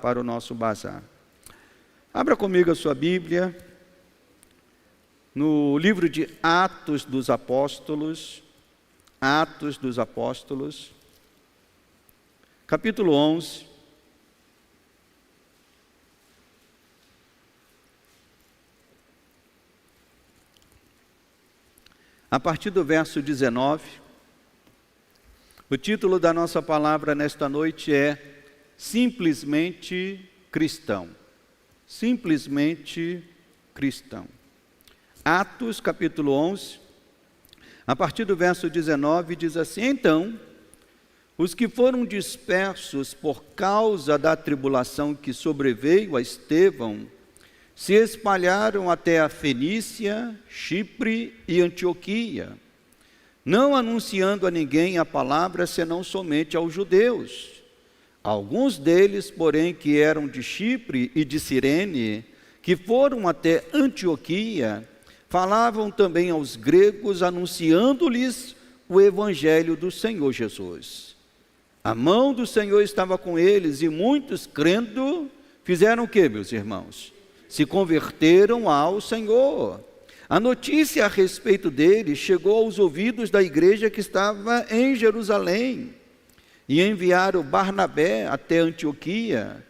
Para o nosso bazar. Abra comigo a sua Bíblia no livro de Atos dos Apóstolos, capítulo 11. A partir do verso 19, o título da nossa palavra nesta noite é Simplesmente Cristão. Simplesmente Cristão. Atos, capítulo 11, a partir do verso 19, diz assim: Então, os que foram dispersos por causa da tribulação que sobreveio a Estevão, se espalharam até a Fenícia, Chipre e Antioquia, não anunciando a ninguém a palavra, senão somente aos judeus. Alguns deles, porém, que eram de Chipre e de Cirene, que foram até Antioquia, falavam também aos gregos, anunciando-lhes o evangelho do Senhor Jesus. A mão do Senhor estava com eles, e muitos, crendo, fizeram o quê, meus irmãos? Se converteram ao Senhor. A notícia a respeito deles chegou aos ouvidos da igreja que estava em Jerusalém, e enviaram Barnabé até Antioquia.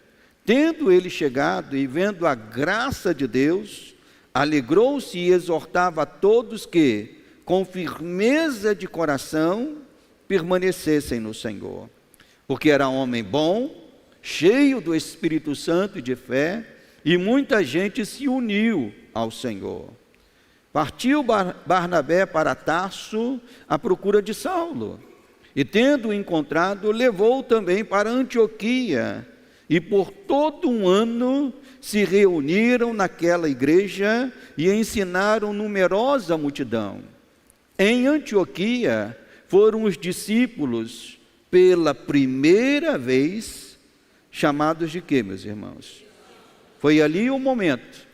Tendo ele chegado e vendo a graça de Deus, alegrou-se e exortava a todos que, com firmeza de coração, permanecessem no Senhor. Porque era homem bom, cheio do Espírito Santo e de fé, e muita gente se uniu ao Senhor. Partiu Barnabé para Tarso à procura de Saulo, e tendo-o encontrado, levou-o também para Antioquia, e por todo um ano se reuniram naquela igreja e ensinaram numerosa multidão. Em Antioquia foram os discípulos, pela primeira vez, chamados de quê, meus irmãos? Foi ali o momento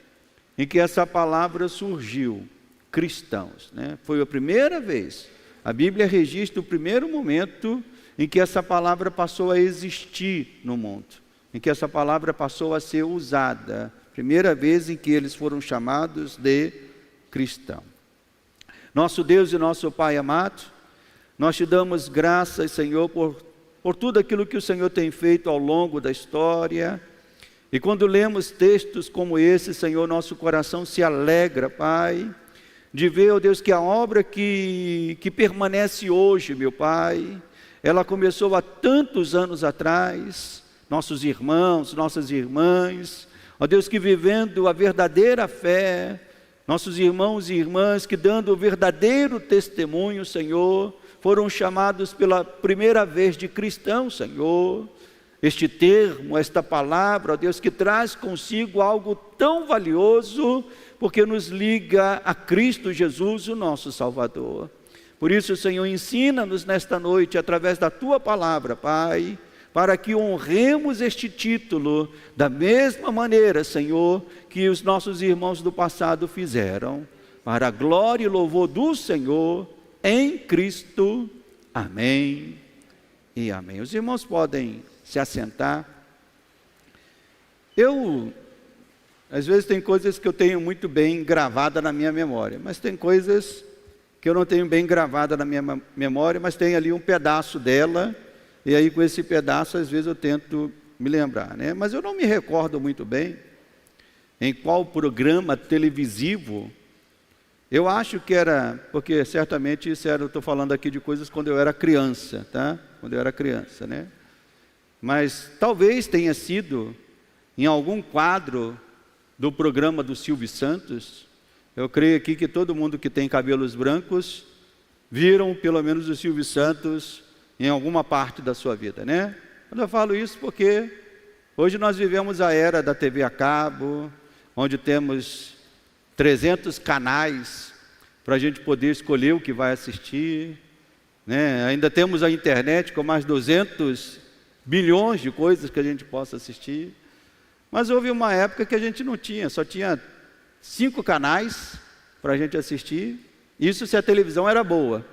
em que essa palavra surgiu, cristãos, né? Foi a primeira vez. A Bíblia registra o primeiro momento em que essa palavra passou a existir no mundo, em que essa palavra passou a ser usada, primeira vez em que eles foram chamados de cristão. Nosso Deus e nosso Pai amado, nós te damos graças, Senhor, por tudo aquilo que o Senhor tem feito ao longo da história, e quando lemos textos como esse, Senhor, nosso coração se alegra, Pai, de ver, ó Deus, que a obra que permanece hoje, meu Pai, ela começou há tantos anos atrás, nossos irmãos, nossas irmãs, ó Deus, que vivendo a verdadeira fé, nossos irmãos e irmãs que dando o verdadeiro testemunho, Senhor, foram chamados pela primeira vez de cristãos, Senhor. Este termo, esta palavra, ó Deus, que traz consigo algo tão valioso, porque nos liga a Cristo Jesus, o nosso Salvador. Por isso, Senhor, ensina-nos nesta noite, através da Tua palavra, Pai, para que honremos este título da mesma maneira, Senhor, que os nossos irmãos do passado fizeram, para a glória e louvor do Senhor, em Cristo. Amém e amém. Os irmãos podem se assentar. Às vezes tem coisas que eu tenho muito bem gravada na minha memória, mas tem coisas que eu não tenho bem gravada na minha memória, mas tem ali um pedaço dela, e aí com esse pedaço às vezes eu tento me lembrar, né? Mas eu não me recordo muito bem em qual programa televisivo. Eu acho que era, porque certamente isso era, eu estou falando aqui de coisas quando eu era criança, tá? Quando eu era criança, né? Mas talvez tenha sido em algum quadro do programa do Silvio Santos. Eu creio aqui que todo mundo que tem cabelos brancos viram pelo menos o Silvio Santos em alguma parte da sua vida, né? Eu falo isso porque hoje nós vivemos a era da TV a cabo, onde temos 300 canais para a gente poder escolher o que vai assistir, né? Ainda temos a internet com mais 200 bilhões de coisas que a gente possa assistir. Mas houve uma época que a gente não tinha, só tinha 5 canais para a gente assistir, isso se a televisão era boa.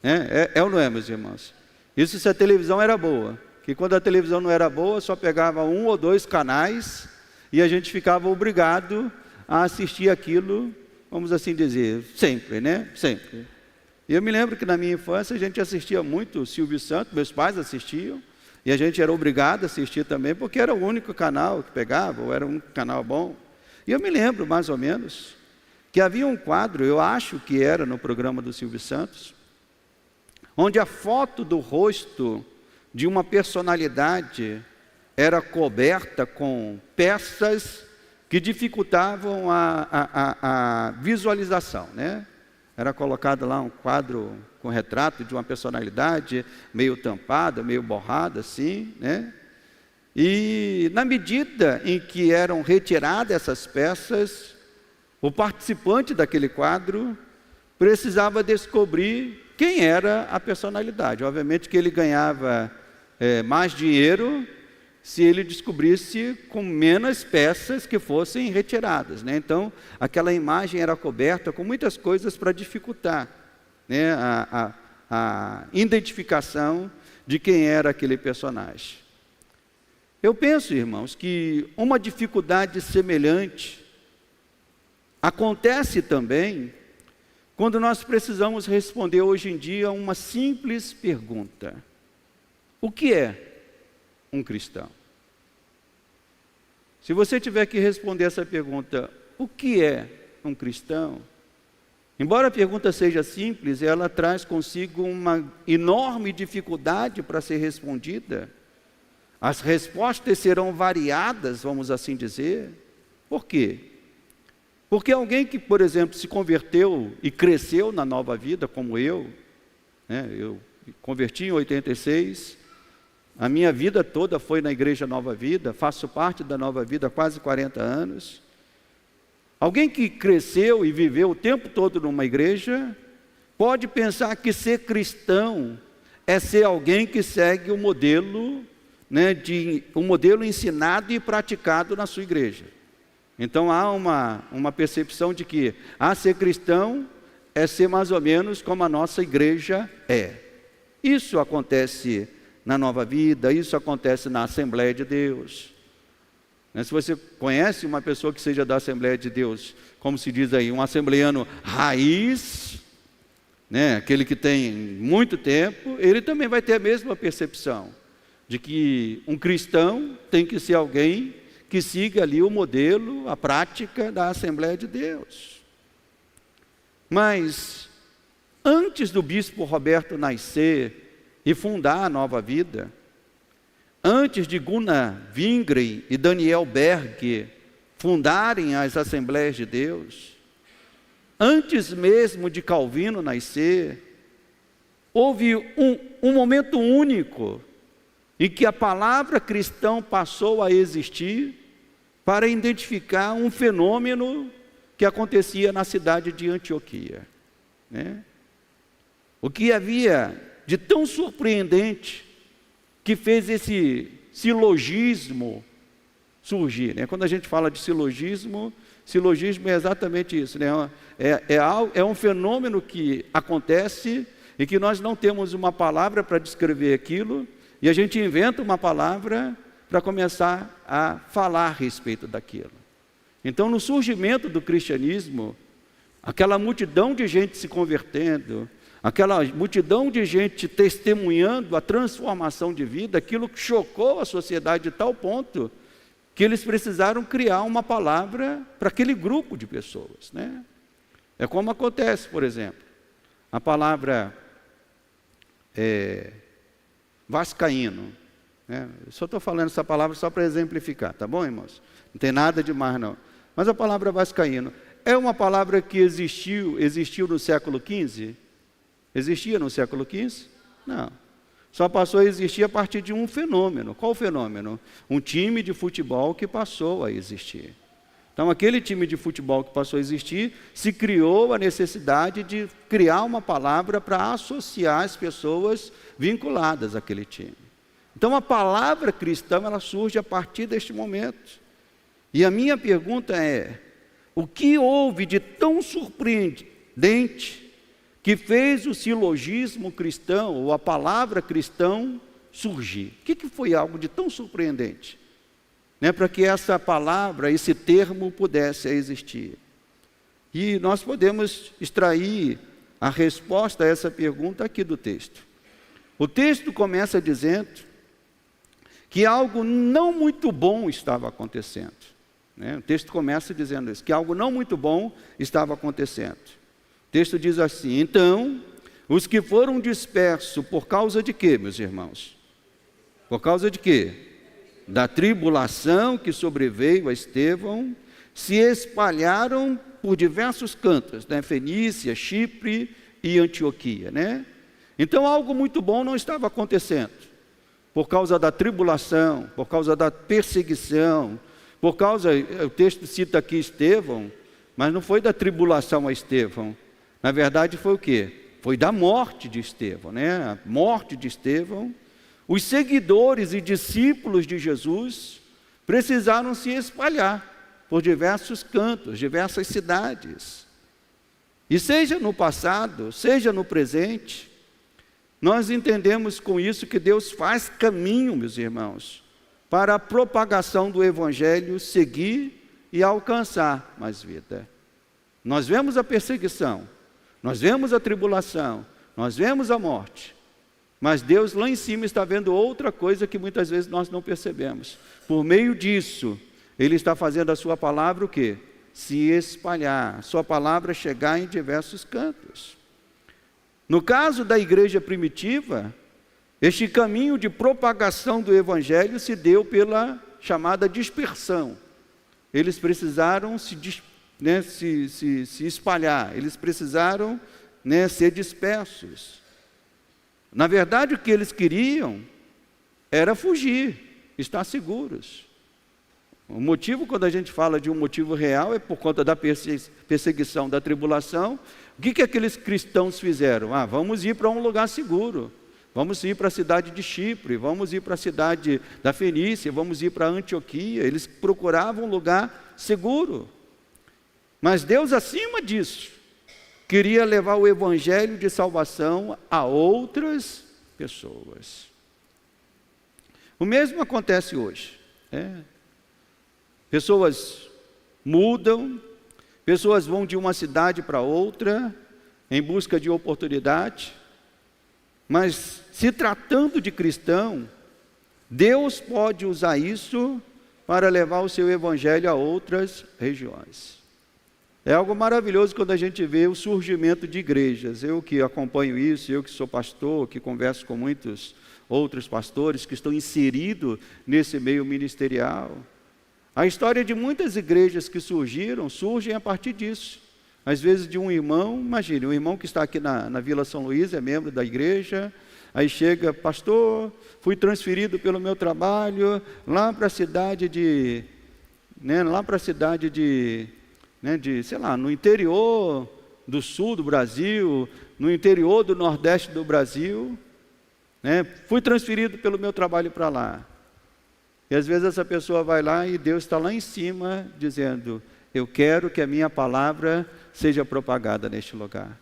É ou não é, meus irmãos? Isso se a televisão era boa. Que quando a televisão não era boa, só pegava 1 ou 2 canais e a gente ficava obrigado a assistir aquilo, vamos assim dizer, sempre, né? Sempre. E eu me lembro que na minha infância a gente assistia muito Silvio Santos, meus pais assistiam, e a gente era obrigado a assistir também, porque era o único canal que pegava, ou era um canal bom. E eu me lembro, mais ou menos, que havia um quadro, eu acho que era no programa do Silvio Santos, onde a foto do rosto de uma personalidade era coberta com peças que dificultavam a visualização, né? Era colocado lá um quadro com retrato de uma personalidade meio tampada, meio borrada assim, né? E na medida em que eram retiradas essas peças, o participante daquele quadro precisava descobrir quem era a personalidade. Obviamente que ele ganhava mais dinheiro se ele descobrisse com menos peças que fossem retiradas, né? Então, aquela imagem era coberta com muitas coisas para dificultar, né, a identificação de quem era aquele personagem. Eu penso, irmãos, que uma dificuldade semelhante acontece também quando nós precisamos responder hoje em dia uma simples pergunta: o que é um cristão? Se você tiver que responder essa pergunta, o que é um cristão? Embora a pergunta seja simples, ela traz consigo uma enorme dificuldade para ser respondida. As respostas serão variadas, vamos assim dizer. Por quê? Porque alguém que, por exemplo, se converteu e cresceu na nova vida, como eu, né? Eu converti em 86, a minha vida toda foi na Igreja Nova Vida, faço parte da Nova Vida há quase 40 anos. Alguém que cresceu e viveu o tempo todo numa igreja, pode pensar que ser cristão é ser alguém que segue o modelo, né, um modelo ensinado e praticado na sua igreja. Então há uma percepção de que ser cristão é ser mais ou menos como a nossa igreja é. Isso acontece na Nova Vida, isso acontece na Assembleia de Deus. Se você conhece uma pessoa que seja da Assembleia de Deus, como se diz aí, um assembleiano raiz, né, aquele que tem muito tempo, ele também vai ter a mesma percepção de que um cristão tem que ser alguém que siga ali o modelo, a prática da Assembleia de Deus. Mas, antes do bispo Roberto nascer e fundar a Nova Vida, antes de Gunnar Wingren e Daniel Berg fundarem as Assembleias de Deus, antes mesmo de Calvino nascer, houve um momento único em que a palavra cristão passou a existir para identificar um fenômeno que acontecia na cidade de Antioquia, né? O que havia de tão surpreendente que fez esse silogismo surgir, né? Quando a gente fala de silogismo é exatamente isso, né? É um fenômeno que acontece e que nós não temos uma palavra para descrever aquilo, e a gente inventa uma palavra para começar a falar a respeito daquilo. Então, no surgimento do cristianismo, aquela multidão de gente se convertendo, aquela multidão de gente testemunhando a transformação de vida, aquilo que chocou a sociedade de tal ponto que eles precisaram criar uma palavra para aquele grupo de pessoas, né? É como acontece, por exemplo, a palavra vascaíno, né? Eu só estou falando essa palavra só para exemplificar, tá bom, irmãos? Não tem nada de mais não. Mas a palavra vascaíno é uma palavra que existiu no século XV? Existia no século XV? Não. Só passou a existir a partir de um fenômeno. Qual fenômeno? Um time de futebol que passou a existir. Então, aquele time de futebol que passou a existir, se criou a necessidade de criar uma palavra para associar as pessoas vinculadas àquele time. Então, a palavra cristã, ela surge a partir deste momento. E a minha pergunta é: o que houve de tão surpreendente que fez o silogismo cristão, ou a palavra cristão, surgir? O que foi algo de tão surpreendente, né, para que essa palavra, esse termo pudesse existir? E nós podemos extrair a resposta a essa pergunta aqui do texto. O texto começa dizendo que algo não muito bom estava acontecendo, né? O texto começa dizendo isso, que algo não muito bom estava acontecendo. O texto diz assim: então, os que foram dispersos por causa de quê, meus irmãos? Por causa de quê? Da tribulação que sobreveio a Estevão, se espalharam por diversos cantos, né? Fenícia, Chipre e Antioquia, né? Então algo muito bom não estava acontecendo, por causa da tribulação, por causa da perseguição, por causa, o texto cita aqui Estevão, mas não foi da tribulação a Estevão, na verdade foi o quê? Foi da morte de Estevão, né? A morte de Estevão. Os seguidores e discípulos de Jesus precisaram se espalhar por diversos cantos, diversas cidades. E seja no passado, seja no presente, nós entendemos com isso que Deus faz caminho, meus irmãos, para a propagação do Evangelho seguir e alcançar mais vida. Nós vemos a perseguição, nós vemos a tribulação, nós vemos a morte, mas Deus lá em cima está vendo outra coisa que muitas vezes nós não percebemos. Por meio disso, Ele está fazendo a sua palavra o quê? Se espalhar, a sua palavra chegar em diversos cantos. No caso da igreja primitiva, este caminho de propagação do Evangelho se deu pela chamada dispersão. Eles precisaram se espalhar, eles precisaram, né, ser dispersos. Na verdade, o que eles queriam era fugir, estar seguros. O motivo, quando a gente fala de um motivo real, é por conta da perseguição, da tribulação. O que aqueles cristãos fizeram? Vamos ir para um lugar seguro. Vamos ir para a cidade de Chipre, vamos ir para a cidade da Fenícia, vamos ir para Antioquia. Eles procuravam um lugar seguro. Mas Deus, acima disso, queria levar o evangelho de salvação a outras pessoas. O mesmo acontece hoje, né? Pessoas mudam, pessoas vão de uma cidade para outra em busca de oportunidade, mas se tratando de cristão, Deus pode usar isso para levar o seu evangelho a outras regiões. É algo maravilhoso quando a gente vê o surgimento de igrejas. Eu que acompanho isso, eu que sou pastor, que converso com muitos outros pastores que estão inseridos nesse meio ministerial. A história de muitas igrejas que surgem a partir disso. Às vezes de um irmão, imagine, um irmão que está aqui na Vila São Luís, é membro da igreja, aí chega: pastor, fui transferido pelo meu trabalho lá para a cidade de, sei lá, no interior do sul do Brasil, no interior do nordeste do Brasil, né? Fui transferido pelo meu trabalho para lá. E às vezes essa pessoa vai lá e Deus está lá em cima dizendo: eu quero que a minha palavra seja propagada neste lugar.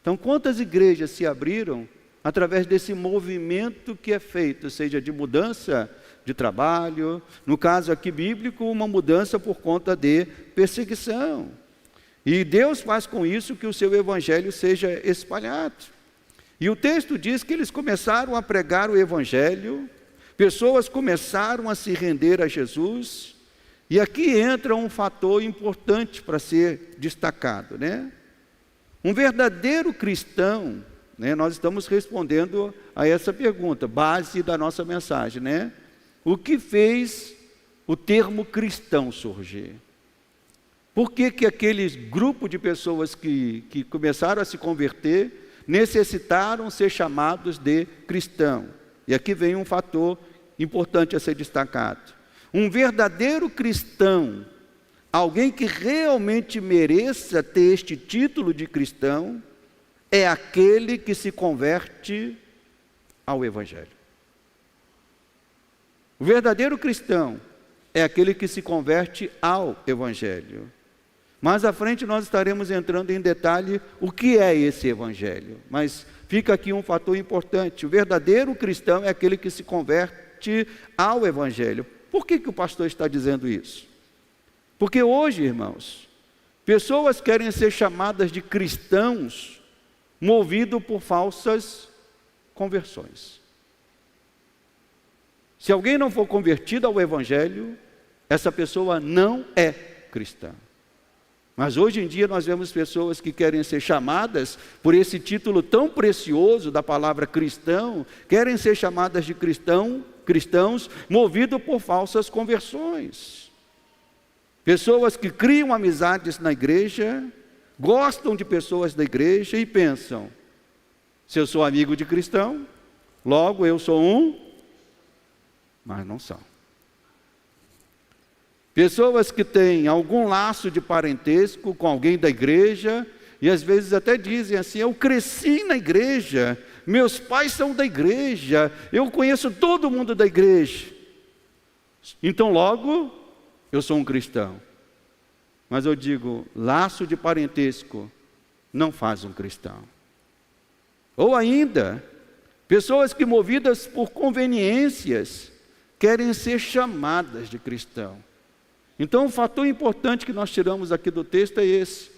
Então, quantas igrejas se abriram através desse movimento que é feito, seja de mudança de trabalho, no caso aqui bíblico, uma mudança por conta de perseguição. E Deus faz com isso que o seu evangelho seja espalhado. E o texto diz que eles começaram a pregar o evangelho, pessoas começaram a se render a Jesus, e aqui entra um fator importante para ser destacado, né? Um verdadeiro cristão, né? Nós estamos respondendo a essa pergunta, base da nossa mensagem, né? O que fez o termo cristão surgir? Por que aquele grupo de pessoas que começaram a se converter necessitaram ser chamados de cristão? E aqui vem um fator importante a ser destacado. Um verdadeiro cristão, alguém que realmente mereça ter este título de cristão, é aquele que se converte ao Evangelho. O verdadeiro cristão é aquele que se converte ao Evangelho. Mais à frente nós estaremos entrando em detalhe o que é esse evangelho. Mas fica aqui um fator importante: o verdadeiro cristão é aquele que se converte ao evangelho. Por que o pastor está dizendo isso? Porque hoje, irmãos, pessoas querem ser chamadas de cristãos movidos por falsas conversões. Se alguém não for convertido ao evangelho, essa pessoa não é cristã. Mas hoje em dia nós vemos pessoas que querem ser chamadas por esse título tão precioso da palavra cristão, querem ser chamadas de cristãos movidos por falsas conversões. Pessoas que criam amizades na igreja, gostam de pessoas da igreja e pensam: se eu sou amigo de cristão, logo eu sou um, mas não são. Pessoas que têm algum laço de parentesco com alguém da igreja, e às vezes até dizem assim: eu cresci na igreja, meus pais são da igreja, eu conheço todo mundo da igreja, então logo eu sou um cristão. Mas eu digo, laço de parentesco não faz um cristão. Ou ainda, pessoas que movidas por conveniências querem ser chamadas de cristão. Então, o fator importante que nós tiramos aqui do texto é esse: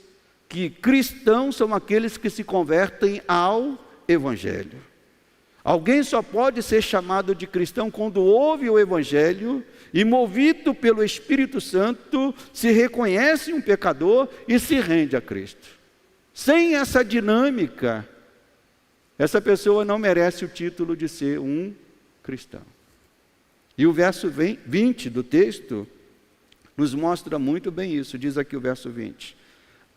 que cristãos são aqueles que se convertem ao evangelho. Alguém só pode ser chamado de cristão quando ouve o evangelho e, movido pelo Espírito Santo, se reconhece um pecador e se rende a Cristo. Sem essa dinâmica, essa pessoa não merece o título de ser um cristão. E o verso 20 do texto nos mostra muito bem isso. Diz aqui o verso 20: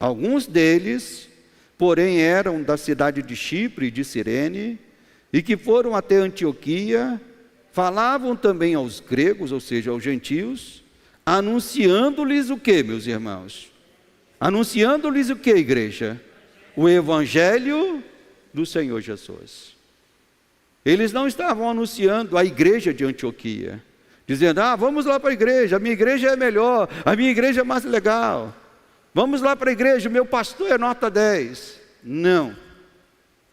alguns deles, porém, eram da cidade de Chipre e de Cirene, e que foram até Antioquia, falavam também aos gregos, ou seja, aos gentios, anunciando-lhes o que, meus irmãos? Anunciando-lhes o que, igreja? O evangelho do Senhor Jesus. Eles não estavam anunciando a igreja de Antioquia, dizendo: vamos lá para a igreja, a minha igreja é melhor, a minha igreja é mais legal, vamos lá para a igreja, o meu pastor é nota 10. Não.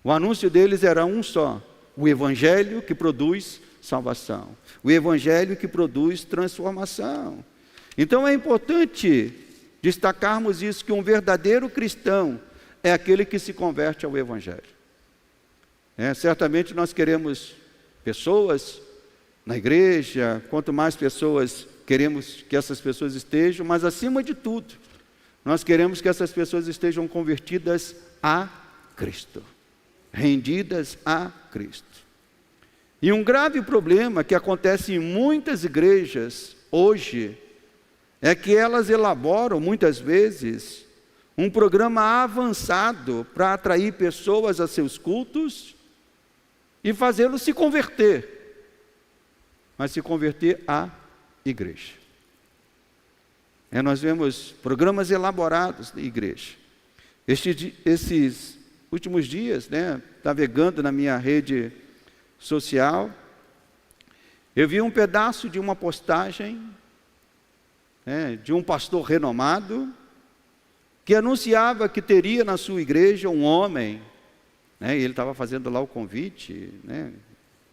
O anúncio deles era um só: o evangelho que produz salvação, o evangelho que produz transformação. Então é importante destacarmos isso, que um verdadeiro cristão é aquele que se converte ao evangelho. Certamente nós queremos pessoas na igreja, quanto mais pessoas queremos que essas pessoas estejam, mas acima de tudo, nós queremos que essas pessoas estejam convertidas a Cristo, rendidas a Cristo. E um grave problema que acontece em muitas igrejas hoje é que elas elaboram muitas vezes um programa avançado para atrair pessoas a seus cultos e fazê-los se converter, mas se converter à igreja. Nós vemos programas elaborados da igreja. Esses últimos dias, navegando na minha rede social, eu vi um pedaço de uma postagem de um pastor renomado que anunciava que teria na sua igreja um homem, e ele estava fazendo lá o convite,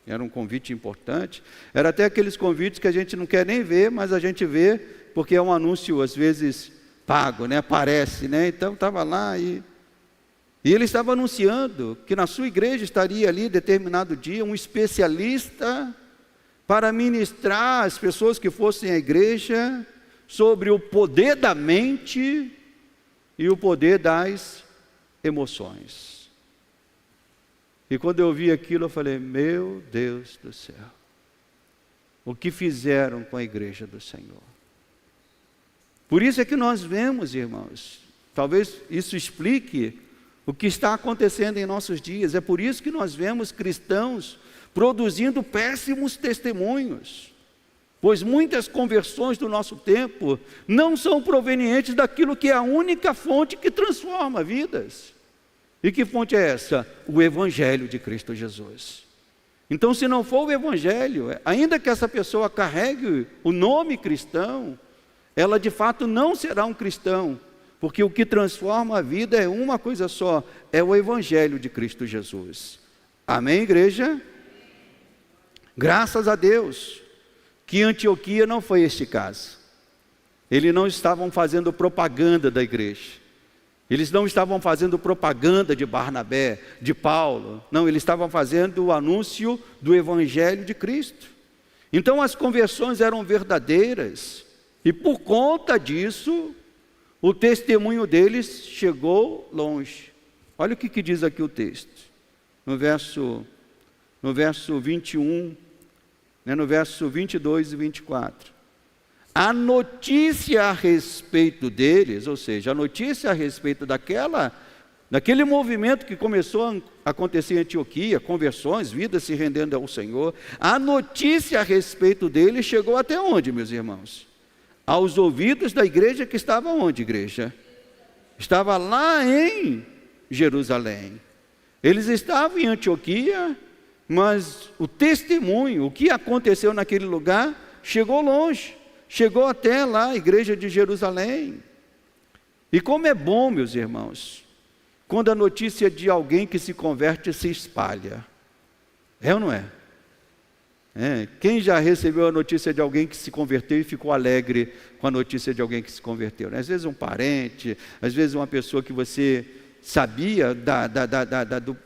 era um convite importante, era até aqueles convites que a gente não quer nem ver, mas a gente vê porque é um anúncio às vezes pago, aparece, então estava lá e ele estava anunciando que na sua igreja estaria ali, determinado dia, um especialista para ministrar às pessoas que fossem à igreja sobre o poder da mente e o poder das emoções. E quando eu vi aquilo, eu falei: meu Deus do céu, o que fizeram com a igreja do Senhor? Por isso é que nós vemos, irmãos, talvez isso explique o que está acontecendo em nossos dias. É por isso que nós vemos cristãos produzindo péssimos testemunhos, pois muitas conversões do nosso tempo não são provenientes daquilo que é a única fonte que transforma vidas. E que fonte é essa? O evangelho de Cristo Jesus. Então, se não for o evangelho, ainda que essa pessoa carregue o nome cristão, ela de fato não será um cristão, porque o que transforma a vida é uma coisa só, é o Evangelho de Cristo Jesus. Amém, igreja? Graças a Deus que Antioquia não foi este caso. Eles não estavam fazendo propaganda da igreja. Eles não estavam fazendo propaganda de Barnabé, de Paulo. Não, eles estavam fazendo o anúncio do Evangelho de Cristo. Então as conversões eram verdadeiras. E por conta disso, o testemunho deles chegou longe. Olha o que diz aqui o texto. No verso 21, no verso 22 e 24. A notícia a respeito deles, ou seja, a notícia a respeito daquele movimento que começou a acontecer em Antioquia, conversões, vidas se rendendo ao Senhor, a notícia a respeito deles chegou até onde, meus irmãos? Aos ouvidos da igreja que estava onde, igreja? Estava lá em Jerusalém. Eles estavam em Antioquia, mas o testemunho, o que aconteceu naquele lugar, chegou longe. Chegou até lá a igreja de Jerusalém. E como é bom, meus irmãos, quando a notícia de alguém que se converte se espalha. É ou não é? Quem já recebeu a notícia de alguém que se converteu e ficou alegre com a notícia de alguém que se converteu? Às vezes um parente, às vezes uma pessoa que você sabia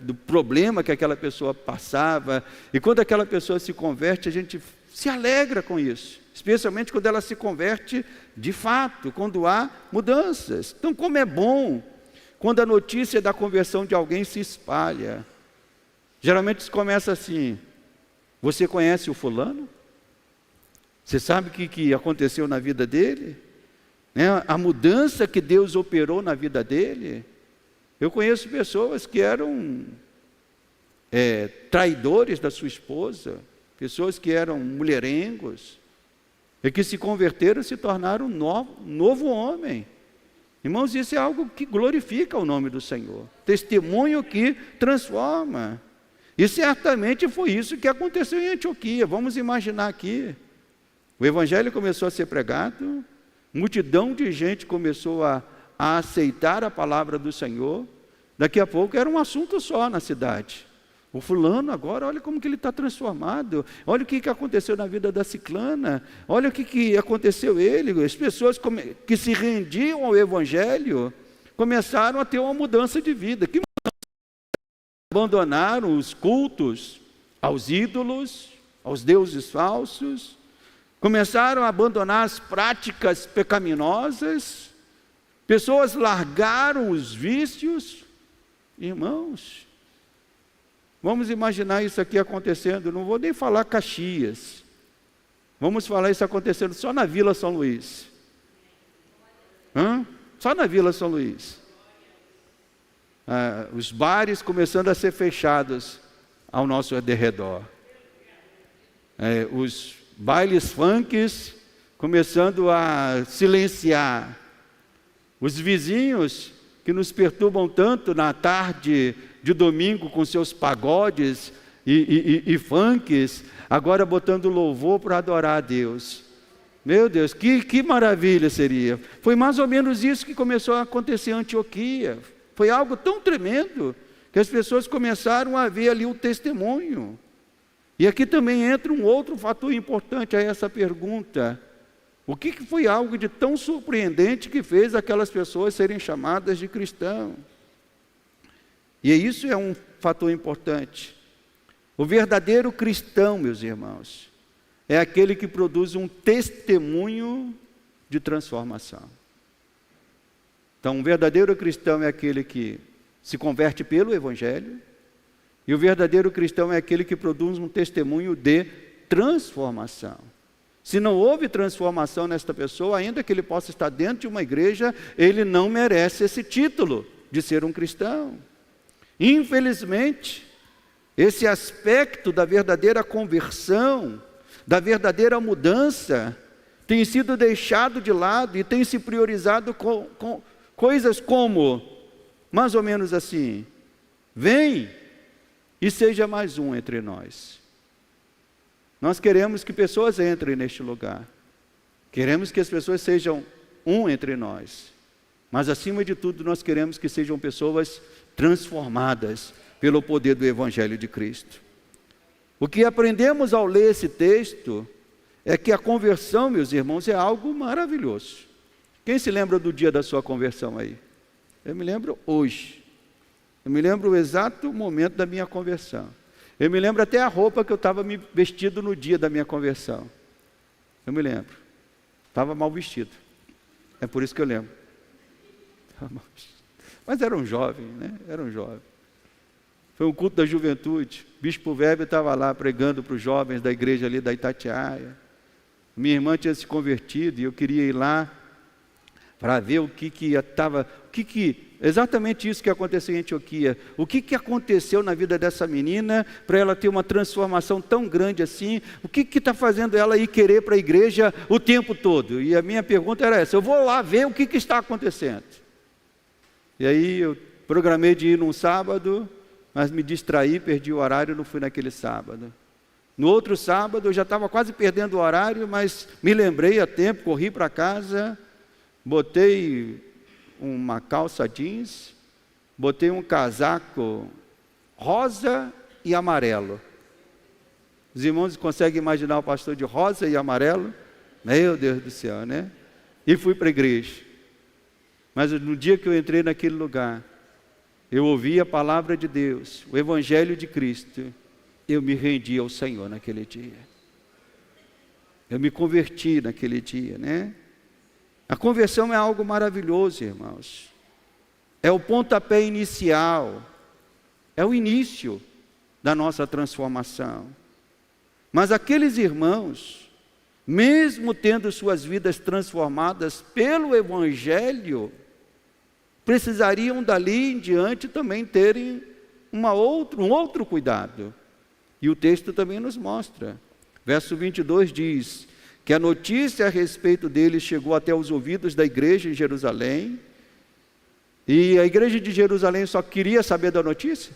do problema que aquela pessoa passava. E quando aquela pessoa se converte, a gente se alegra com isso. Especialmente quando ela se converte de fato, quando há mudanças. Então, como é bom quando a notícia da conversão de alguém se espalha. Geralmente isso começa assim: você conhece o fulano? Você sabe o que aconteceu na vida dele? A mudança que Deus operou na vida dele? Eu conheço pessoas que eram traidores da sua esposa, pessoas que eram mulherengos, e que se converteram e se tornaram um novo homem. Irmãos, isso é algo que glorifica o nome do Senhor. Testemunho que transforma. E certamente foi isso que aconteceu em Antioquia. Vamos imaginar aqui. O Evangelho começou a ser pregado, multidão de gente começou a aceitar a palavra do Senhor. Daqui a pouco era um assunto só na cidade. O fulano agora, olha como que ele está transformado. Olha o que aconteceu na vida da ciclana. Olha o que aconteceu ele. As pessoas que se rendiam ao Evangelho começaram a ter uma mudança de vida. Que abandonaram os cultos aos ídolos, aos deuses falsos. Começaram a abandonar as práticas pecaminosas. Pessoas largaram os vícios. Irmãos, vamos imaginar isso aqui acontecendo, não vou nem falar Caxias, vamos falar isso acontecendo só na Vila São Luís. Só na Vila São Luís. Os bares começando a ser fechados ao nosso derredor. Os bailes funks começando a silenciar. Os vizinhos que nos perturbam tanto na tarde de domingo com seus pagodes e funks, agora botando louvor para adorar a Deus. Meu Deus, que maravilha seria. Foi mais ou menos isso que começou a acontecer em Antioquia. Foi algo tão tremendo que as pessoas começaram a ver ali o testemunho. E aqui também entra um outro fator importante a essa pergunta. O que foi algo de tão surpreendente que fez aquelas pessoas serem chamadas de cristãos? E isso é um fator importante. O verdadeiro cristão, meus irmãos, é aquele que produz um testemunho de transformação. Então, um verdadeiro cristão é aquele que se converte pelo Evangelho, e o verdadeiro cristão é aquele que produz um testemunho de transformação. Se não houve transformação nesta pessoa, ainda que ele possa estar dentro de uma igreja, ele não merece esse título de ser um cristão. Infelizmente, esse aspecto da verdadeira conversão, da verdadeira mudança, tem sido deixado de lado e tem se priorizado com coisas como, mais ou menos assim: vem e seja mais um entre nós. Nós queremos que pessoas entrem neste lugar. Queremos que as pessoas sejam um entre nós. Mas acima de tudo nós queremos que sejam pessoas transformadas pelo poder do Evangelho de Cristo. O que aprendemos ao ler esse texto é que a conversão, meus irmãos, é algo maravilhoso. Quem se lembra do dia da sua conversão aí? Eu me lembro hoje. Eu me lembro o exato momento da minha conversão. Eu me lembro até a roupa que eu estava me vestido no dia da minha conversão. Eu me lembro. Estava mal vestido. É por isso que eu lembro. Mas era um jovem, né? Era um jovem. Foi um culto da juventude. O bispo Weber estava lá pregando para os jovens da igreja ali da Itatiaia. Minha irmã tinha se convertido e eu queria ir lá para ver exatamente isso que aconteceu em Antioquia. O que aconteceu na vida dessa menina para ela ter uma transformação tão grande assim? O que está fazendo ela ir querer para a igreja o tempo todo? E a minha pergunta era essa: eu vou lá ver o que está acontecendo. E aí eu programei de ir num sábado, mas me distraí, perdi o horário e não fui naquele sábado. No outro sábado eu já estava quase perdendo o horário, mas me lembrei a tempo, corri para casa, botei uma calça jeans, botei um casaco rosa e amarelo. Os irmãos conseguem imaginar o pastor de rosa e amarelo? Meu Deus do céu, né? E fui para a igreja. Mas no dia que eu entrei naquele lugar, eu ouvi a palavra de Deus, o Evangelho de Cristo, eu me rendi ao Senhor naquele dia. Eu me converti naquele dia, né? A conversão é algo maravilhoso, irmãos. É o pontapé inicial, é o início da nossa transformação. Mas aqueles irmãos, mesmo tendo suas vidas transformadas pelo Evangelho, precisariam dali em diante também terem um outro cuidado. E o texto também nos mostra. Verso 22 diz que a notícia a respeito dele chegou até os ouvidos da igreja em Jerusalém, e a igreja de Jerusalém só queria saber da notícia.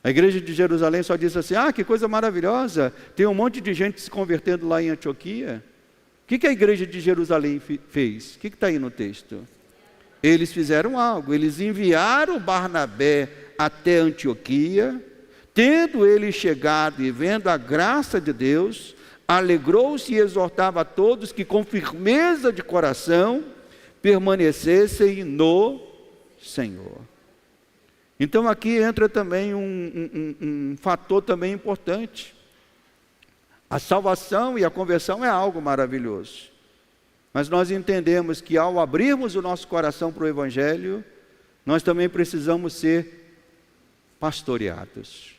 A igreja de Jerusalém só disse assim: que coisa maravilhosa, tem um monte de gente se convertendo lá em Antioquia. O que a igreja de Jerusalém fez? O que está aí no texto? Eles fizeram algo, eles enviaram Barnabé até Antioquia. Tendo ele chegado e vendo a graça de Deus, alegrou-se e exortava a todos que com firmeza de coração permanecessem no Senhor. Então aqui entra também um fator também importante. A salvação e a conversão é algo maravilhoso. Mas nós entendemos que ao abrirmos o nosso coração para o Evangelho, nós também precisamos ser pastoreados.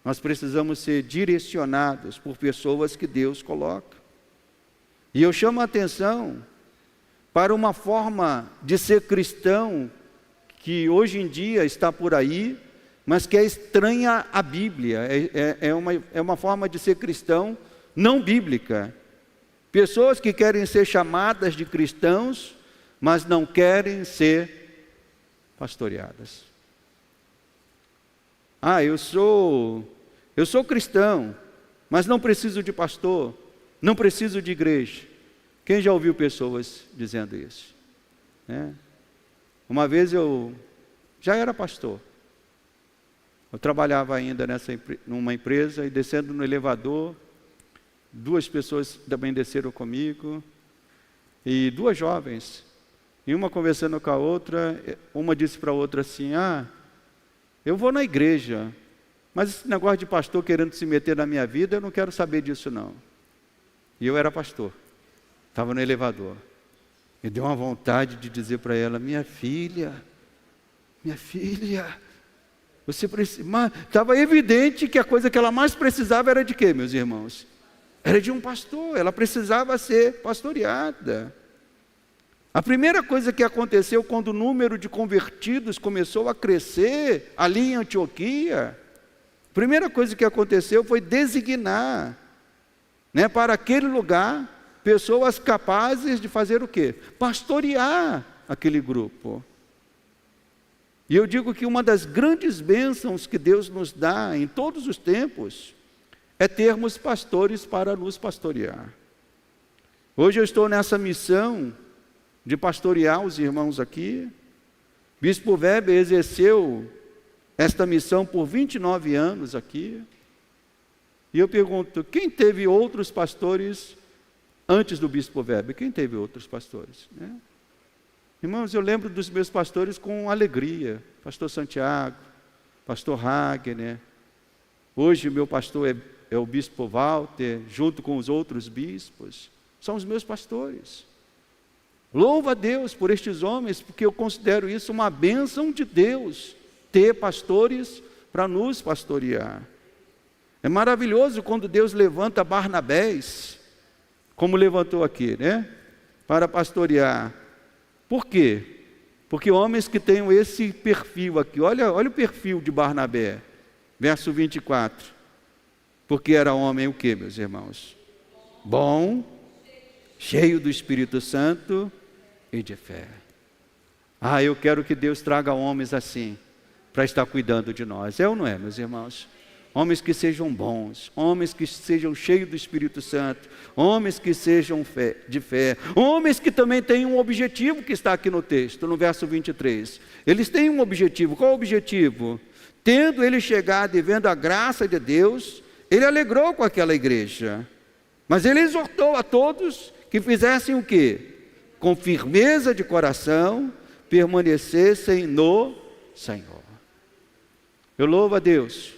Nós precisamos ser direcionados por pessoas que Deus coloca. E eu chamo a atenção para uma forma de ser cristão que hoje em dia está por aí, mas que é estranha à Bíblia. É uma forma de ser cristão não bíblica. Pessoas que querem ser chamadas de cristãos, mas não querem ser pastoreadas. Eu sou cristão, mas não preciso de pastor, não preciso de igreja. Quem já ouviu pessoas dizendo isso? Uma vez eu já era pastor. Eu trabalhava ainda numa empresa e descendo no elevador, 2 pessoas também desceram comigo, e 2 jovens, e uma conversando com a outra, uma disse para a outra assim: eu vou na igreja, mas esse negócio de pastor querendo se meter na minha vida, eu não quero saber disso não. E eu era pastor, estava no elevador. Me deu uma vontade de dizer para ela: minha filha, você precisa... Estava evidente que a coisa que ela mais precisava era de quê, meus irmãos? Era de um pastor, ela precisava ser pastoreada. A primeira coisa que aconteceu quando o número de convertidos começou a crescer ali em Antioquia, a primeira coisa que aconteceu foi designar, para aquele lugar, pessoas capazes de fazer o quê? Pastorear aquele grupo. E eu digo que uma das grandes bênçãos que Deus nos dá em todos os tempos é termos pastores para nos pastorear. Hoje eu estou nessa missão de pastorear os irmãos aqui. Bispo Weber exerceu esta missão por 29 anos aqui. E eu pergunto, quem teve outros pastores antes do Bispo Weber? Quem teve outros pastores? Irmãos, eu lembro dos meus pastores com alegria. Pastor Santiago, pastor Wagner. Hoje o meu pastor é o Bispo Walter, junto com os outros bispos. São os meus pastores. Louvo a Deus por estes homens, porque eu considero isso uma bênção de Deus, ter pastores para nos pastorear. É maravilhoso quando Deus levanta Barnabés, como levantou aqui, para pastorear. Por quê? Porque homens que tenham esse perfil aqui, olha o perfil de Barnabé, verso 24. Porque era homem o quê, meus irmãos? Bom, cheio do Espírito Santo e de fé. Eu quero que Deus traga homens assim, para estar cuidando de nós. É ou não é, meus irmãos? Homens que sejam bons, homens que sejam cheios do Espírito Santo, homens que sejam de fé, homens que também têm um objetivo que está aqui no texto, no verso 23. Eles têm um objetivo. Qual o objetivo? Tendo ele chegado e vendo a graça de Deus, ele alegrou com aquela igreja. Mas ele exortou a todos que fizessem o quê? Com firmeza de coração, permanecessem no Senhor. Eu louvo a Deus.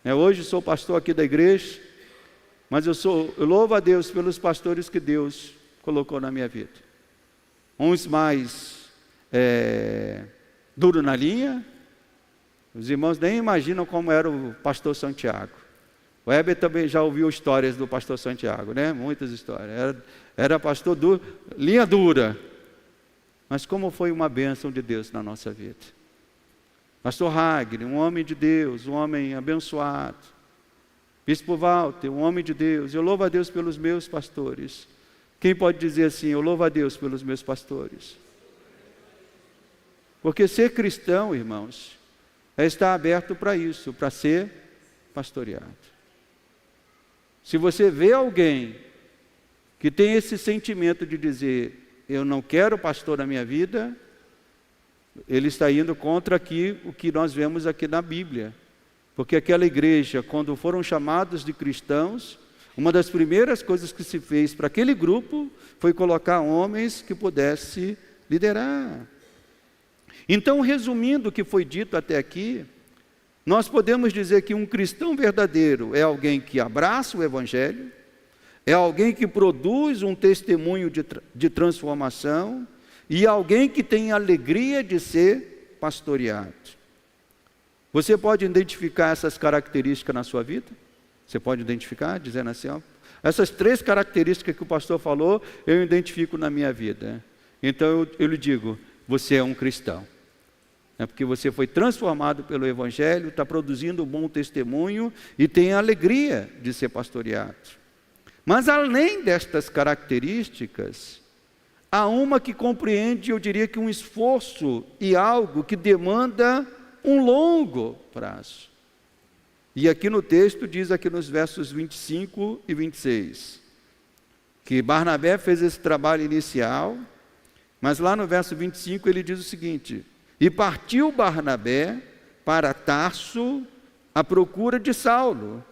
Hoje sou pastor aqui da igreja, mas eu louvo a Deus pelos pastores que Deus colocou na minha vida. Uns mais duro na linha. Os irmãos nem imaginam como era o pastor Santiago. O Heber também já ouviu histórias do pastor Santiago, Muitas histórias. Era pastor linha dura. Mas como foi uma bênção de Deus na nossa vida. Pastor Wagner, um homem de Deus, um homem abençoado. Bispo Walter, um homem de Deus. Eu louvo a Deus pelos meus pastores. Quem pode dizer assim, eu louvo a Deus pelos meus pastores? Porque ser cristão, irmãos, é estar aberto para isso, para ser pastoreado. Se você vê alguém que tem esse sentimento de dizer, eu não quero pastor na minha vida, ele está indo contra aqui o que nós vemos aqui na Bíblia. Porque aquela igreja, quando foram chamados de cristãos, uma das primeiras coisas que se fez para aquele grupo foi colocar homens que pudessem liderar. Então, resumindo o que foi dito até aqui, nós podemos dizer que um cristão verdadeiro é alguém que abraça o Evangelho, é alguém que produz um testemunho de transformação, e alguém que tem alegria de ser pastoreado. Você pode identificar essas características na sua vida? Você pode identificar, dizendo assim, essas 3 características que o pastor falou, eu identifico na minha vida. Então eu lhe digo, você é um cristão. Porque você foi transformado pelo Evangelho, está produzindo um bom testemunho e tem a alegria de ser pastoreado. Mas além destas características, há uma que compreende, eu diria que um esforço e algo que demanda um longo prazo. E aqui no texto diz aqui nos versos 25 e 26, que Barnabé fez esse trabalho inicial, mas lá no verso 25 ele diz o seguinte, e partiu Barnabé para Tarso à procura de Saulo,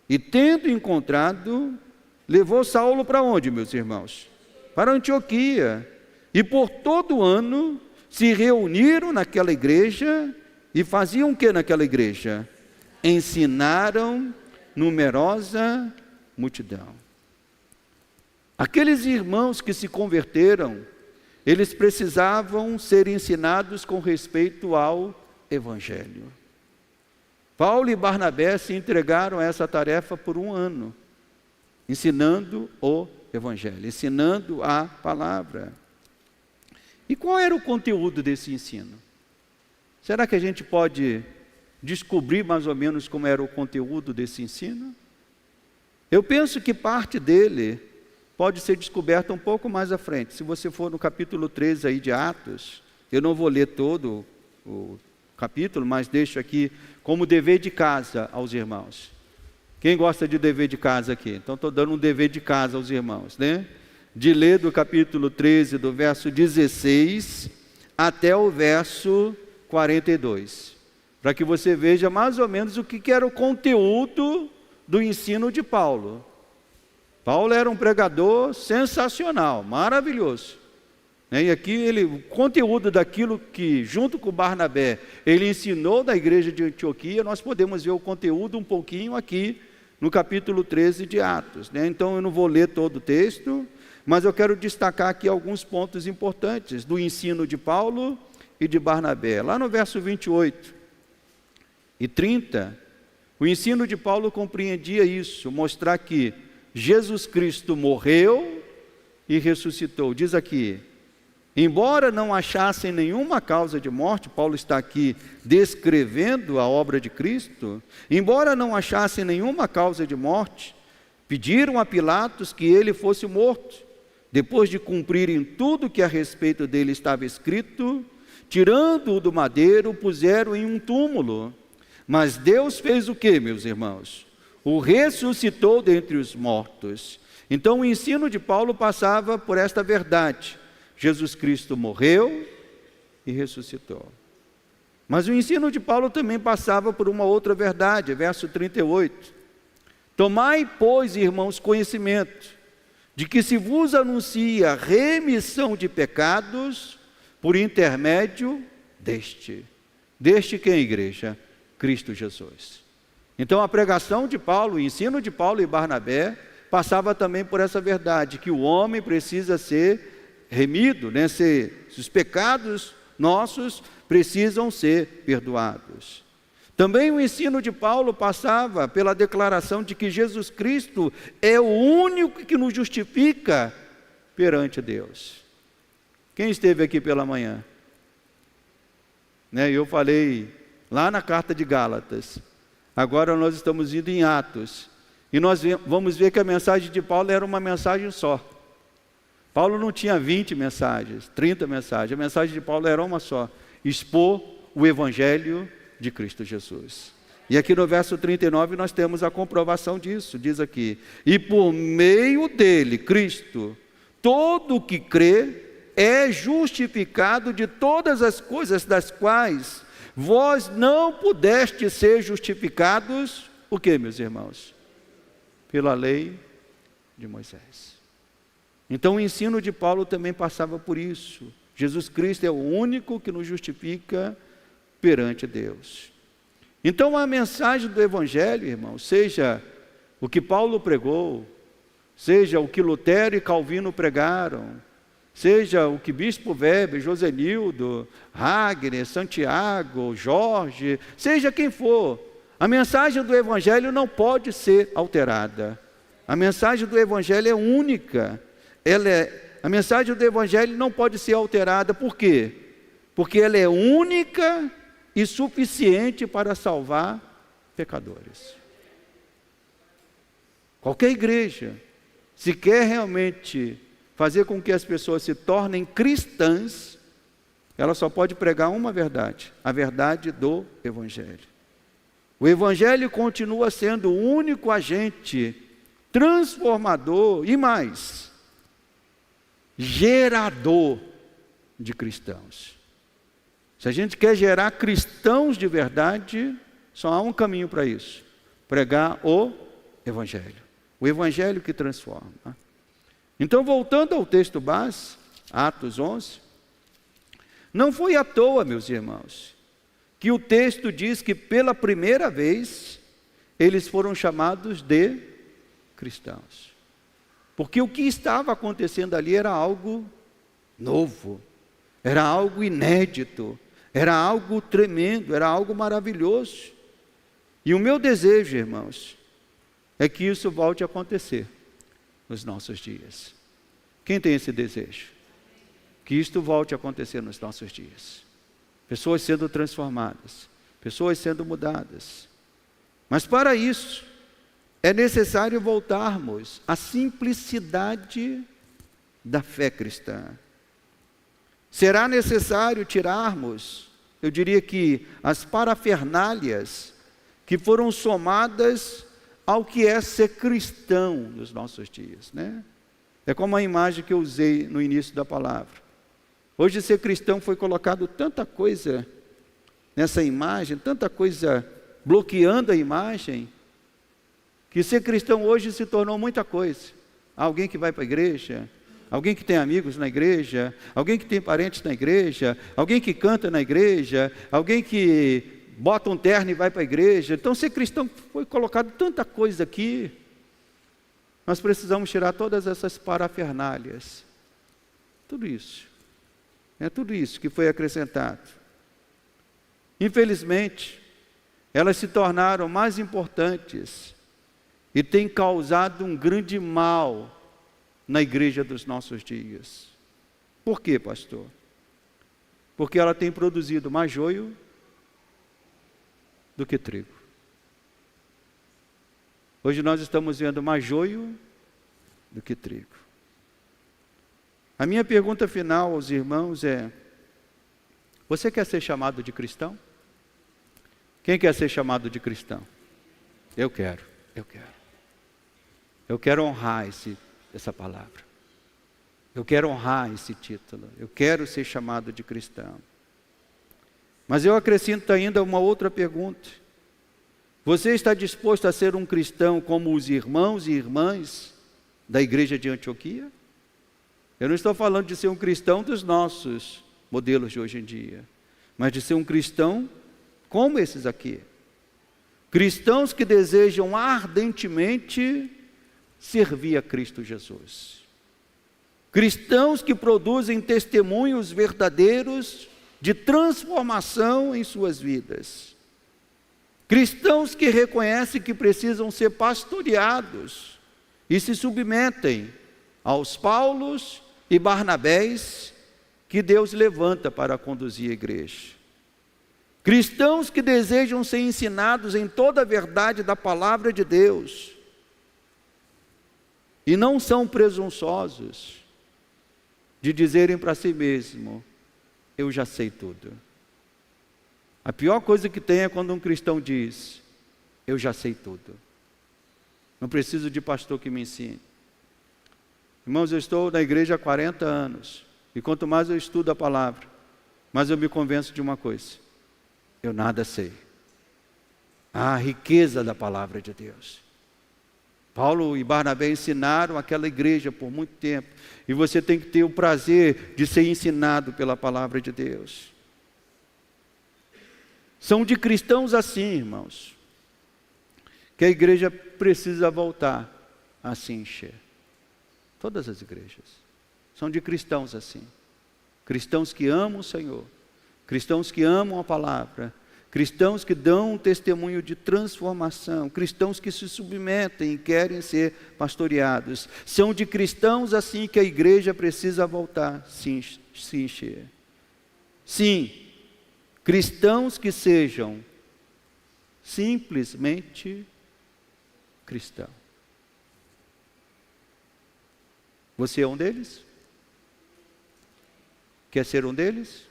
e tendo encontrado, levou Saulo para onde, meus irmãos? Para Antioquia, e por todo o ano se reuniram naquela igreja, e faziam o que naquela igreja? Ensinaram numerosa multidão. Aqueles irmãos que se converteram, eles precisavam ser ensinados com respeito ao Evangelho. Paulo e Barnabé se entregaram a essa tarefa por 1 ano, ensinando o Evangelho, ensinando a palavra. E qual era o conteúdo desse ensino? Será que a gente pode descobrir mais ou menos como era o conteúdo desse ensino? Eu penso que parte dele pode ser descoberta um pouco mais à frente. Se você for no capítulo 13 aí de Atos, eu não vou ler todo o capítulo, mas deixo aqui como dever de casa aos irmãos. Quem gosta de dever de casa aqui? Então estou dando um dever de casa aos irmãos, de ler do capítulo 13, do verso 16 até o verso 42, para que você veja mais ou menos o que era o conteúdo do ensino de Paulo. Paulo era um pregador sensacional, maravilhoso. E aqui o conteúdo daquilo que, junto com Barnabé, ele ensinou da igreja de Antioquia, nós podemos ver o conteúdo um pouquinho aqui no capítulo 13 de Atos. Então eu não vou ler todo o texto, mas eu quero destacar aqui alguns pontos importantes do ensino de Paulo e de Barnabé. Lá no verso 28 e 30, o ensino de Paulo compreendia isso, mostrar que Jesus Cristo morreu e ressuscitou. Diz aqui: embora não achassem nenhuma causa de morte, Paulo está aqui descrevendo a obra de Cristo, embora não achassem nenhuma causa de morte, pediram a Pilatos que ele fosse morto. Depois de cumprirem tudo que a respeito dele estava escrito, tirando-o do madeiro, puseram em um túmulo. Mas Deus fez o quê, meus irmãos? O ressuscitou dentre os mortos. Então o ensino de Paulo passava por esta verdade: Jesus Cristo morreu e ressuscitou. Mas o ensino de Paulo também passava por uma outra verdade, verso 38. Tomai, pois, irmãos, conhecimento de que se vos anuncia remissão de pecados por intermédio deste quem, igreja? Cristo Jesus. Então a pregação de Paulo, o ensino de Paulo e Barnabé passava também por essa verdade, que o homem precisa ser remido, os pecados nossos precisam ser perdoados. Também o ensino de Paulo passava pela declaração de que Jesus Cristo é o único que nos justifica perante Deus. Quem esteve aqui pela manhã? Eu falei lá na carta de Gálatas, agora nós estamos indo em Atos, e nós vamos ver que a mensagem de Paulo era uma mensagem só. Paulo não tinha 20 mensagens, 30 mensagens, a mensagem de Paulo era uma só: expor o Evangelho de Cristo Jesus. E aqui no verso 39 nós temos a comprovação disso, diz aqui: e por meio dele, Cristo, todo o que crê é justificado de todas as coisas das quais vós não pudestes ser justificados, o que, meus irmãos? Pela lei de Moisés. Então o ensino de Paulo também passava por isso. Jesus Cristo é o único que nos justifica perante Deus. Então a mensagem do Evangelho, irmãos, seja o que Paulo pregou, seja o que Lutero e Calvino pregaram, seja o que Bispo Weber, Josenildo, Wagner, Santiago, Jorge, seja quem for, a mensagem do Evangelho não pode ser alterada. A mensagem do Evangelho é única. A mensagem do Evangelho não pode ser alterada. Por quê? Porque ela é única e suficiente para salvar pecadores. Qualquer igreja, se quer realmente fazer com que as pessoas se tornem cristãs, ela só pode pregar uma verdade, a verdade do Evangelho. O Evangelho continua sendo o único agente transformador e mais, gerador de cristãos. Se a gente quer gerar cristãos de verdade, só há um caminho para isso: pregar o Evangelho. O Evangelho que transforma. Então, voltando ao texto base, Atos 11, não foi à toa, meus irmãos, que o texto diz que pela primeira vez eles foram chamados de cristãos. Porque o que estava acontecendo ali era algo novo, era algo inédito, era algo tremendo, era algo maravilhoso. E o meu desejo, irmãos, é que isso volte a acontecer nos nossos dias. Quem tem esse desejo? Que isto volte a acontecer nos nossos dias. Pessoas sendo transformadas, pessoas sendo mudadas. Mas para isso, é necessário voltarmos à simplicidade da fé cristã. Será necessário tirarmos, eu diria que, as parafernálias que foram somadas ao que é ser cristão nos nossos dias, né? É como a imagem que eu usei no início da palavra. Hoje ser cristão foi colocado tanta coisa nessa imagem, tanta coisa bloqueando a imagem, que ser cristão hoje se tornou muita coisa. Alguém que vai para a igreja, alguém que tem amigos na igreja, alguém que tem parentes na igreja, alguém que canta na igreja, alguém que bota um terno e vai para a igreja. Então ser cristão foi colocado tanta coisa aqui. Nós precisamos tirar todas essas parafernálias. Tudo isso. É tudo isso que foi acrescentado. Infelizmente, elas se tornaram mais importantes e têm causado um grande mal na igreja dos nossos dias. Por quê, pastor? Porque ela tem produzido mais joio do que trigo. Hoje nós estamos vendo mais joio do que trigo. A minha pergunta final aos irmãos é: você quer ser chamado de cristão? Quem quer ser chamado de cristão? Eu quero. Eu quero honrar essa palavra. Eu quero honrar esse título. Eu quero ser chamado de cristão. Mas eu acrescento ainda uma outra pergunta. Você está disposto a ser um cristão como os irmãos e irmãs da igreja de Antioquia? Eu não estou falando de ser um cristão dos nossos modelos de hoje em dia, mas de ser um cristão como esses aqui. Cristãos que desejam ardentemente servir a Cristo Jesus. Cristãos que produzem testemunhos verdadeiros de transformação em suas vidas. Cristãos que reconhecem que precisam ser pastoreados e se submetem aos Paulos e Barnabés que Deus levanta para conduzir a igreja. Cristãos que desejam ser ensinados em toda a verdade da palavra de Deus e não são presunçosos de dizerem para si mesmo: eu já sei tudo. A pior coisa que tem é quando um cristão diz: eu já sei tudo. Não preciso de pastor que me ensine. Irmãos, eu estou na igreja há 40 anos. E quanto mais eu estudo a palavra, mais eu me convenço de uma coisa: eu nada sei. A riqueza da palavra de Deus. Paulo e Barnabé ensinaram aquela igreja por muito tempo. E você tem que ter o prazer de ser ensinado pela palavra de Deus. São de cristãos assim, irmãos, que a igreja precisa voltar a se encher. Todas as igrejas são de cristãos assim. Cristãos que amam o Senhor, cristãos que amam a palavra, cristãos que dão um testemunho de transformação, cristãos que se submetem e querem ser pastoreados. São de cristãos assim que a igreja precisa voltar a se encher. Sim, cristãos que sejam simplesmente cristãos. Você é um deles? Quer ser um deles?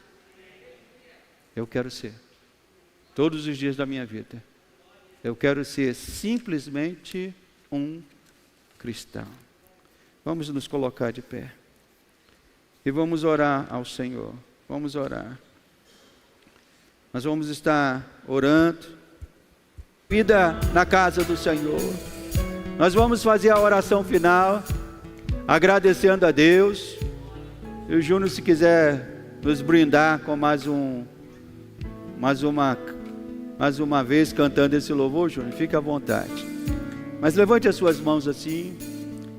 Eu quero ser. Todos os dias da minha vida. Eu quero ser simplesmente um cristão. Vamos nos colocar de pé. E vamos orar ao Senhor. Vamos orar. Nós vamos estar orando. Vida na casa do Senhor. Nós vamos fazer a oração final, agradecendo a Deus. E o Júnior, se quiser nos brindar com mais uma vez cantando esse louvor, Júnior, fique à vontade. Mas levante as suas mãos assim.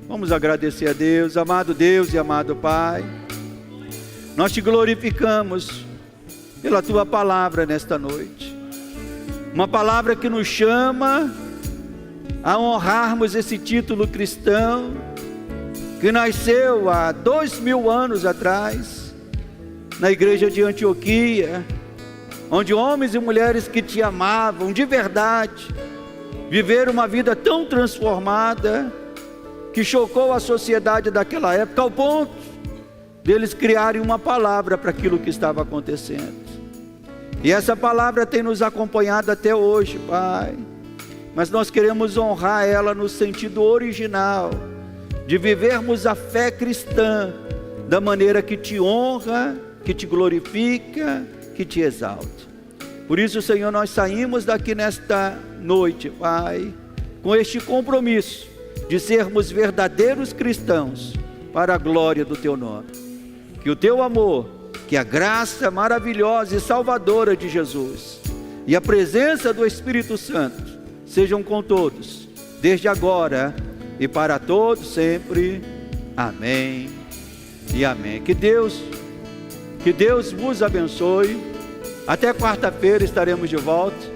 Vamos agradecer a Deus. Amado Deus e amado Pai, nós te glorificamos pela tua palavra nesta noite. Uma palavra que nos chama a honrarmos esse título cristão que nasceu há 2000 anos atrás na igreja de Antioquia, onde homens e mulheres que te amavam de verdade viveram uma vida tão transformada que chocou a sociedade daquela época ao ponto deles criarem uma palavra para aquilo que estava acontecendo. E essa palavra tem nos acompanhado até hoje, Pai. Mas nós queremos honrar ela no sentido original, de vivermos a fé cristã da maneira que te honra, que te glorifica, que te exalta. Por isso, Senhor, nós saímos daqui nesta noite, Pai, com este compromisso de sermos verdadeiros cristãos para a glória do Teu nome. Que o Teu amor, que a graça maravilhosa e salvadora de Jesus e a presença do Espírito Santo sejam com todos, desde agora e para todos sempre. Amém e amém. Que Deus vos abençoe. Até quarta-feira estaremos de volta.